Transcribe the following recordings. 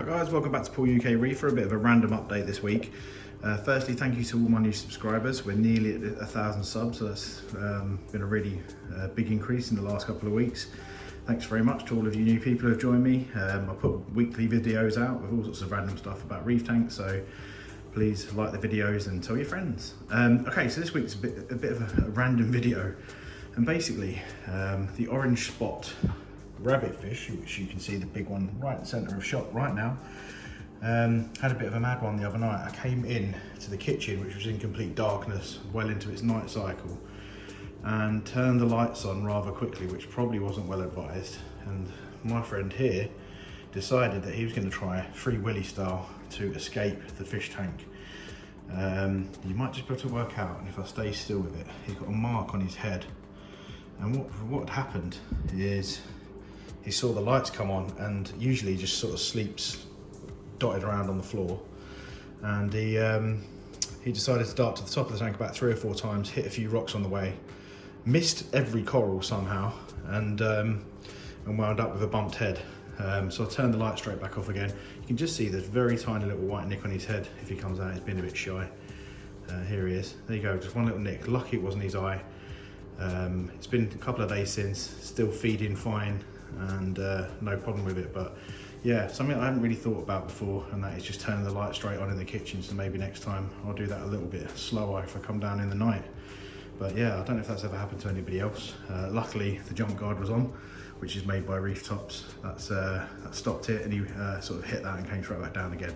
guys, welcome back to Paul UK Reefer. A bit of a random update this week. Firstly, thank you to all my new subscribers. We're nearly at 1,000 subs, so that's been a really big increase in the last couple of weeks. Thanks very much to all of you new people who have joined me. I put weekly videos out with all sorts of random stuff about reef tanks, so please like the videos and tell your friends. Okay, so this week's a bit of a random video, and basically the orange spot rabbitfish, which you can see the big one right in the centre of shot right now, had a bit of a mad one the other night. I came in to the kitchen, which was in complete darkness, well into its night cycle, and turned the lights on rather quickly, which probably wasn't well advised. And my friend here decided that he was going to try Free Willy style to escape the fish tank. You might just be able to work out, and if I stay still with it, he's got a mark on his head. And what happened is he saw the lights come on, and usually he just sort of sleeps dotted around on the floor, and he decided to dart to the top of the tank about 3 or 4 times, hit a few rocks on the way, missed every coral somehow, and wound up with a bumped head. So I turned the light straight back off again. You can just see there's very tiny little white nick on his head. If he comes out, he's been a bit shy. Here he is. There you go, just one little nick. Lucky it wasn't his eye. It's been a couple of days since, still feeding fine, and no problem with it. But yeah, something I hadn't really thought about before, and that is just turning the light straight on in the kitchen. So maybe next time I'll do that a little bit slower if I come down in the night. But yeah, I don't know if that's ever happened to anybody else. Luckily the jump guard was on, which is made by Reef Tops. That stopped it, and he sort of hit that and came straight back down again.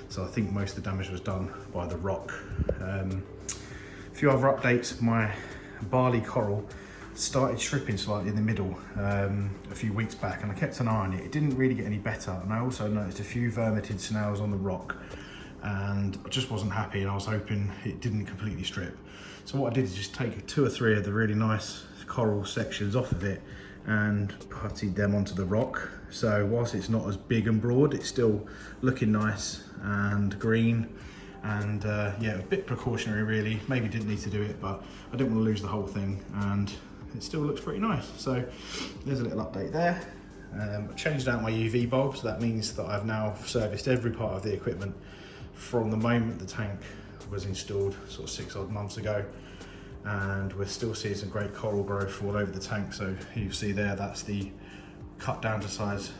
So I think most of the damage was done by the rock. A few other updates. My barley coral started stripping slightly in the middle a few weeks back, and I kept an eye on it. It didn't really get any better, and I also noticed a few vermitid snails on the rock, and I just wasn't happy, and I was hoping it didn't completely strip. So what I did is just take 2 or 3 of the really nice coral sections off of it and puttied them onto the rock. So whilst it's not as big and broad, it's still looking nice and green. And yeah, a bit precautionary really. Maybe didn't need to do it, but I didn't want to lose the whole thing, and it still looks pretty nice. So there's a little update there. I changed out my UV bulb, so that means that I've now serviced every part of the equipment from the moment the tank was installed, sort of 6 odd months ago. And we're still seeing some great coral growth all over the tank. So you see there, that's the cut down to size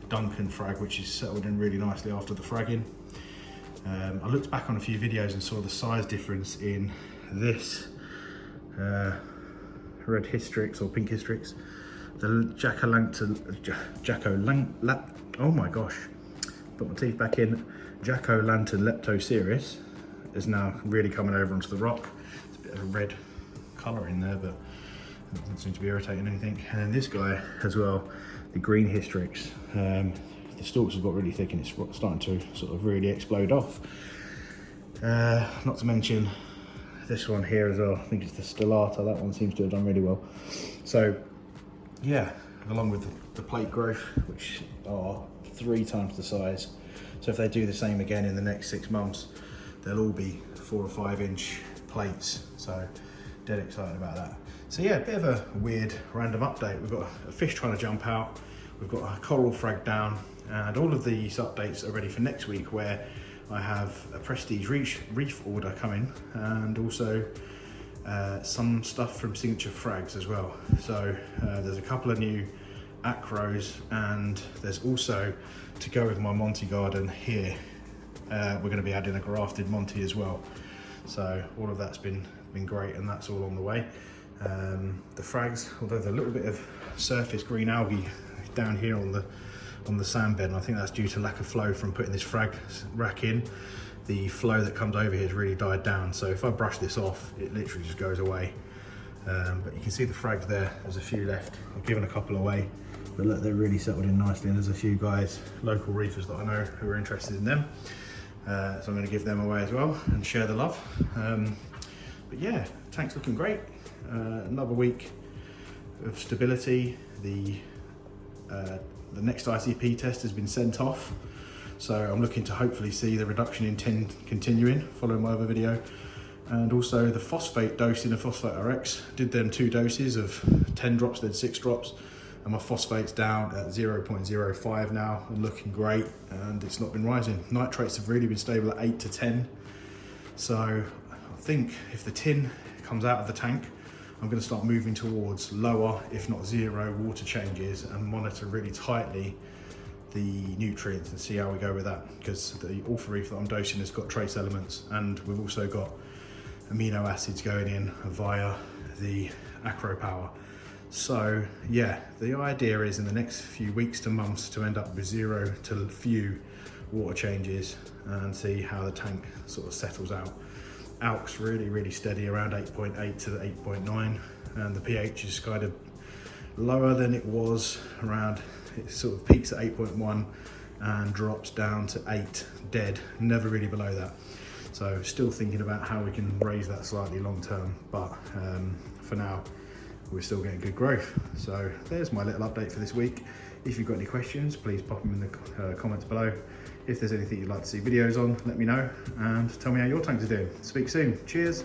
Duncan frag, which is settled in really nicely after the fragging. I looked back on a few videos and saw the size difference in this red hystrix or pink hystrix. The oh my gosh, put my teeth back in. Jack-o'-lantern leptoceris is now really coming over onto the rock. It's a bit of a red colour in there, but it doesn't seem to be irritating anything. And then this guy as well, the green hystrix. The stalks have got really thick, and it's starting to sort of really explode off. Not to mention this one here as well. I think it's the stellata. That one seems to have done really well. So yeah, along with the plate growth, which are 3 times the size. So if they do the same again in the next 6 months, they'll all be 4 or 5 inch plates. So dead excited about that. So yeah, a bit of a weird random update. We've got a fish trying to jump out. We've got a coral frag down, and all of these updates are ready for next week, where I have a Prestige reef order coming, and also some stuff from Signature Frags as well. So there's a couple of new acros, and there's also, to go with my Monty garden here, we're going to be adding a grafted Monty as well. So all of that's been great, and that's all on the way. The frags, although there's a little bit of surface green algae down here on the sand bed, and I think that's due to lack of flow from putting this frag rack in. The flow that comes over here has really died down, so if I brush this off, it literally just goes away. But you can see the frags there, there's a few left. I've given a couple away, but look, they're really settled in nicely, and there's a few guys, local reefers that I know, who are interested in them. So I'm going to give them away as well and share the love. But yeah, tank's looking great. Another week of stability. The next ICP test has been sent off, so I'm looking to hopefully see the reduction in tin continuing following my other video. And also the phosphate dose in a phosphate RX, did them 2 doses of 10 drops, then 6 drops, and my phosphate's down at 0.05 now and looking great, and it's not been rising. Nitrates have really been stable at 8 to 10. So I think if the tin comes out of the tank, I'm going to start moving towards lower, if not zero, water changes and monitor really tightly the nutrients and see how we go with that, because the Alpha Reef that I'm dosing has got trace elements, and we've also got amino acids going in via the Acro Power. So yeah, the idea is in the next few weeks to months to end up with 0 to few water changes and see how the tank sort of settles out. Alk's really steady around 8.8 to 8.9, and the pH is kind of lower than it was around, it sort of peaks at 8.1 and drops down to 8 dead, never really below that. So still thinking about how we can raise that slightly long term, but for now we're still getting good growth. So there's my little update for this week. If you've got any questions, please pop them in the comments below. If there's anything you'd like to see videos on, let me know and tell me how your tanks are doing. Speak soon. Cheers.